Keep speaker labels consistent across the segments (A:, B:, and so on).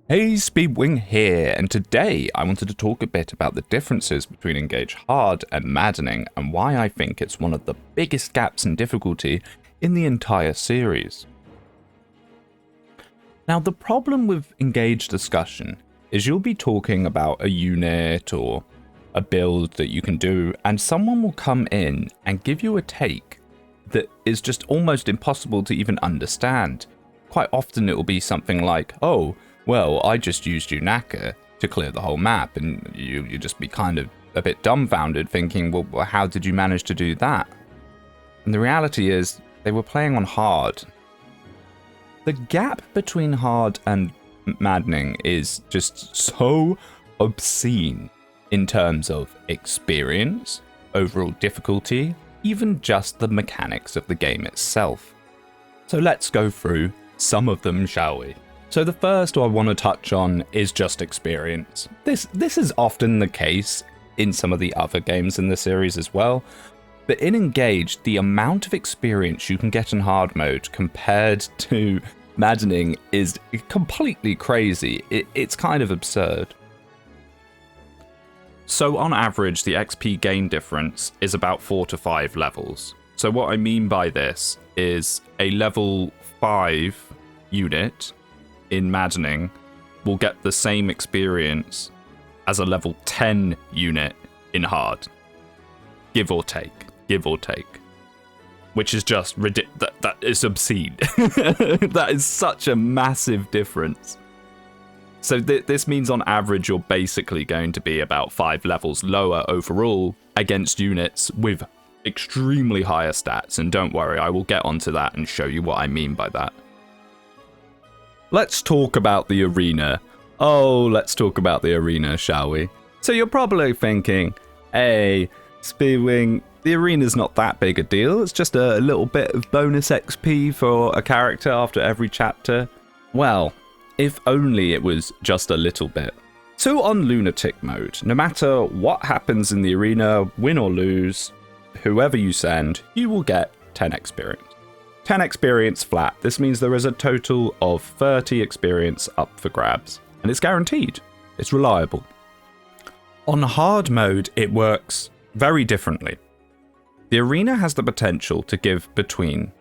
A: Hey, Speedwinghere here, and today I wanted to talk a bit about the differences between Engage Hard and Maddening, and why I think it's one of the biggest gaps in difficulty in the entire series. Now, the problem with Engage discussion is you'll be talking about a unit or a build that you can do, and someone will come in and give you a take that is just almost impossible to even understand. Quite often it will be something like, oh, well, I just used Unaka to clear the whole map, and you just be kind of a bit dumbfounded thinking, well, how did you manage to do that? And the reality is, they were playing on hard. The gap between hard and maddening is just so obscene in terms of experience, overall difficulty, even just the mechanics of the game itself. So let's go through some of them, shall we? So the first I want to touch on is just experience. This is often the case in some of the other games in the series as well, but in Engage, the amount of experience you can get in hard mode compared to Maddening is completely crazy. It's kind of absurd. So on average, the XP gain difference is about 4 to 5 levels. So what I mean by this is a level 5 unit in Maddening will get the same experience as a level 10 unit in hard. Give or take. Which is just ridiculous. That is obscene. That is such a massive difference. So this means on average you're basically going to be about 5 levels lower overall against units with extremely higher stats. And don't worry, I will get onto that and show you what I mean by that. Let's talk about the arena. Let's talk about the arena, shall we? So you're probably thinking, hey, Speedwing, the arena's not that big a deal. It's just a little bit of bonus XP for a character after every chapter. Well, if only it was just a little bit. So on Lunatic mode, no matter what happens in the arena, win or lose, whoever you send, you will get 10 experience. 10 experience flat. This means there is a total of 30 experience up for grabs, and it's guaranteed. It's reliable. On hard mode, it works very differently. The arena has the potential to give between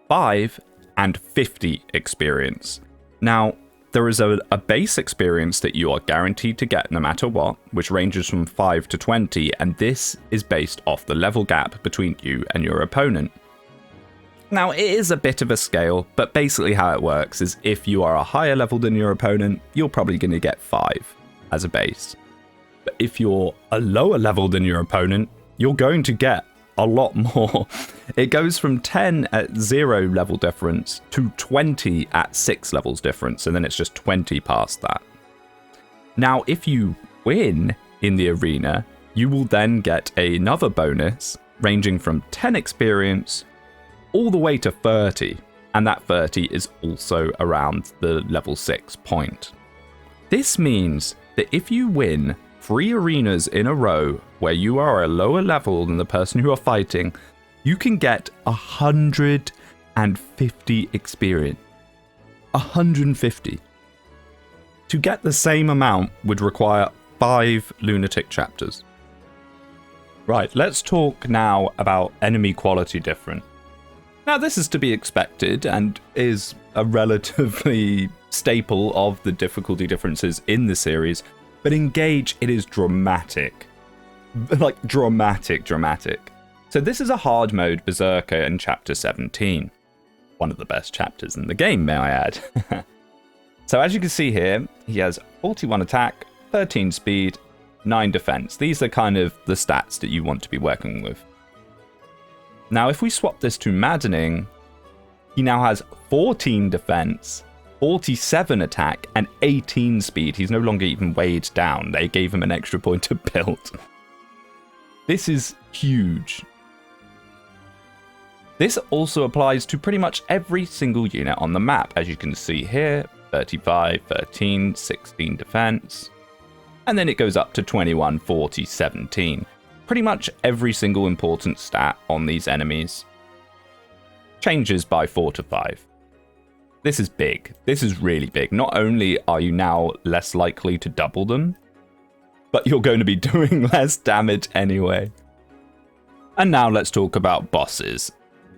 A: 5 and 50 experience. Now, there is a base experience that you are guaranteed to get no matter what, which ranges from 5 to 20, and this is based off the level gap between you and your opponent. Now, it is a bit of a scale, but basically how it works is if you are a higher level than your opponent, you're probably going to get 5 as a base. But if you're a lower level than your opponent, you're going to get a lot more. It goes from 10 at 0 level difference to 20 at 6 levels difference, and then it's just 20 past that. Now, if you win in the arena, you will then get another bonus ranging from 10 experience all the way to 30, and that 30 is also around the level 6 point. This means that if you win 3 arenas in a row where you are a lower level than the person you are fighting, you can get 150 experience. 150. To get the same amount would require 5 Lunatic chapters. Right, let's talk now about enemy quality difference. Now, this is to be expected and is a relatively staple of the difficulty differences in the series, but Engage, it is dramatic. Like, dramatic. So this is a hard mode Berserker in chapter 17. One of the best chapters in the game, may I add. So as you can see here, he has 41 attack, 13 speed, 9 defense. These are kind of the stats that you want to be working with. Now, if we swap this to Maddening, he now has 14 defense, 47 attack, and 18 speed. He's no longer even weighed down. They gave him an extra point to build. This is huge. This also applies to pretty much every single unit on the map. As you can see here, 35, 13, 16 defense. And then it goes up to 21, 40, 17. Pretty much every single important stat on these enemies changes by 4 to 5. This is big. This is really big. Not only are you now less likely to double them, but you're going to be doing less damage anyway. And now let's talk about bosses.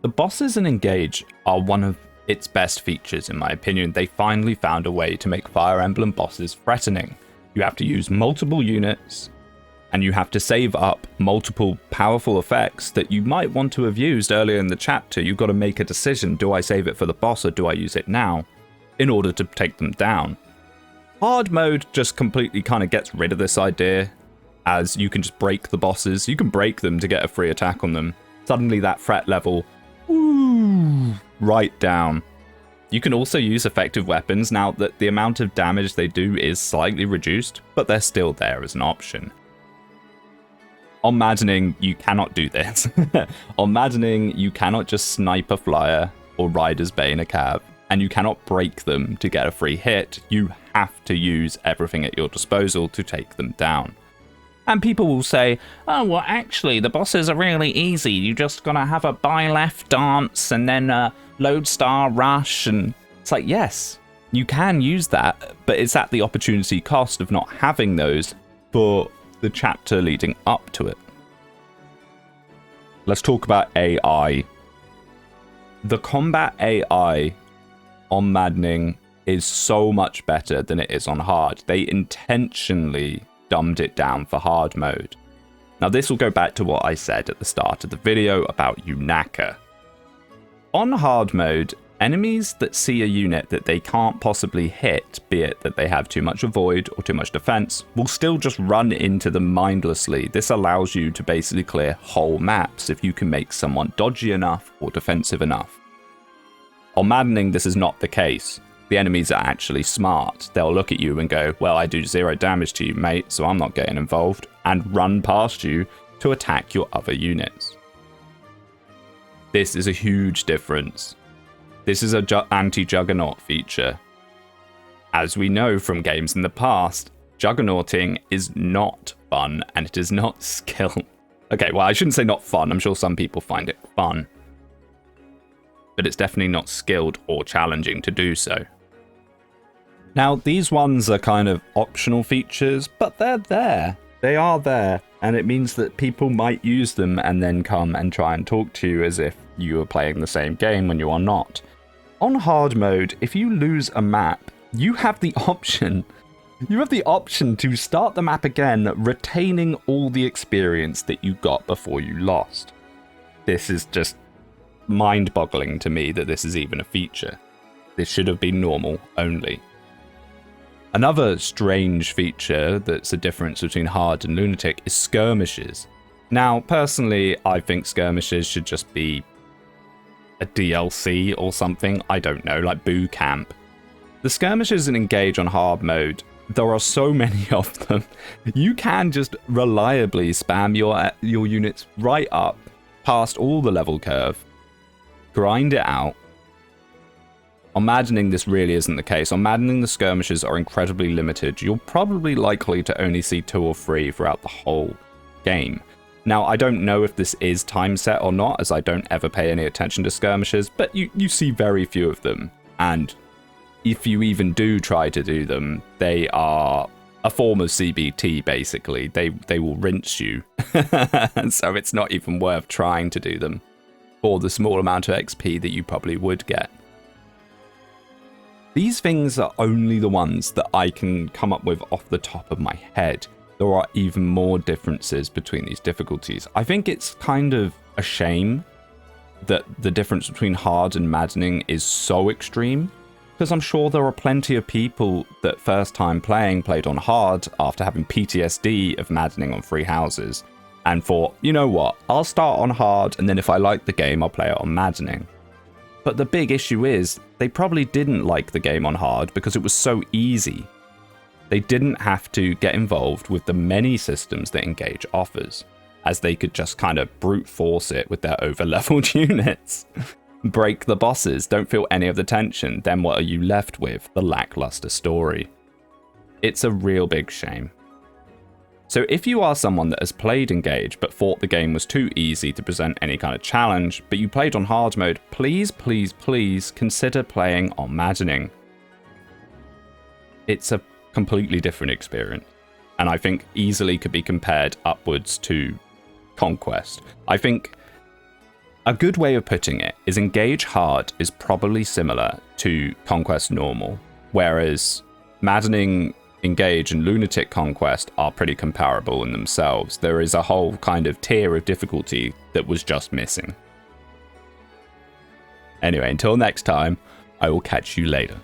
A: The bosses in Engage are one of its best features, in my opinion. They finally found a way to make Fire Emblem bosses threatening. You have to use multiple units, and you have to save up multiple powerful effects that you might want to have used earlier in the chapter. You've got to make a decision. Do I save it for the boss or do I use it now in order to take them down? Hard mode just completely kind of gets rid of this idea, as you can just break the bosses. You can break them to get a free attack on them. Suddenly that threat level, right down. You can also use effective weapons now that the amount of damage they do is slightly reduced, but they're still there as an option. On Maddening, you cannot do this. On Maddening, you cannot just snipe a flyer or Rider's Bane a cab, and you cannot break them to get a free hit. You have to use everything at your disposal to take them down. And people will say, oh, well, actually, the bosses are really easy. You just gotta have a buy left dance and then a lodestar rush. And it's like, yes, you can use that, but it's at the opportunity cost of not having those for the chapter leading up to it. Let's talk about AI. The combat AI on Maddening is so much better than it is on hard. They intentionally dumbed it down for hard mode. Now this will go back to what I said at the start of the video about Unaka. On hard mode, enemies that see a unit that they can't possibly hit, be it that they have too much avoid or too much defense, will still just run into them mindlessly. This allows you to basically clear whole maps if you can make someone dodgy enough or defensive enough. On Maddening, this is not the case. The enemies are actually smart. They'll look at you and go, well, I do 0 damage to you, mate, so I'm not getting involved, and run past you to attack your other units. This is a huge difference. This is a anti-juggernaut feature. As we know from games in the past, juggernauting is not fun, and it is not skill. Okay, well, I shouldn't say not fun. I'm sure some people find it fun. But it's definitely not skilled or challenging to do so. Now, these ones are kind of optional features, but they're there. They are there, and it means that people might use them and then come and try and talk to you as if you are playing the same game when you are not. On hard mode, if you lose a map, you have the option. You have the option to start the map again, retaining all the experience that you got before you lost. This is just mind-boggling to me that this is even a feature. This should have been normal only. Another strange feature that's a difference between hard and lunatic is skirmishes. Now, personally, I think skirmishes should just be a DLC or something, I don't know, like Boo Camp. The skirmishes in Engage on hard mode, there are so many of them. You can just reliably spam your units right up past all the level curve, grind it out. On Maddening, this really isn't the case. On Maddening, the skirmishes are incredibly limited. You're probably likely to only see 2 or 3 throughout the whole game. Now, I don't know if this is time set or not, as I don't ever pay any attention to skirmishes, but you see very few of them. And if you even do try to do them, they are a form of CBT, basically. They will rinse you. So it's not even worth trying to do them for the small amount of XP that you probably would get. These things are only the ones that I can come up with off the top of my head. There are even more differences between these difficulties. I think it's kind of a shame that the difference between hard and Maddening is so extreme, because I'm sure there are plenty of people that first time played on hard after having PTSD of Maddening on free houses and thought, you know what, I'll start on hard and then if I like the game, I'll play it on Maddening. But the big issue is they probably didn't like the game on hard because it was so easy. They didn't have to get involved with the many systems that Engage offers, as they could just kind of brute force it with their over-leveled units. Break the bosses, don't feel any of the tension, then what are you left with? The lackluster story. It's a real big shame. So if you are someone that has played Engage but thought the game was too easy to present any kind of challenge, but you played on hard mode, please, please, please consider playing on Maddening. It's a completely different experience, and I think easily could be compared upwards to Conquest. I think a good way of putting it is Engage Hard is probably similar to Conquest Normal, whereas Maddening Engage and Lunatic Conquest are pretty comparable in themselves. There is a whole kind of tier of difficulty that was just missing. Anyway, until next time, I will catch you later.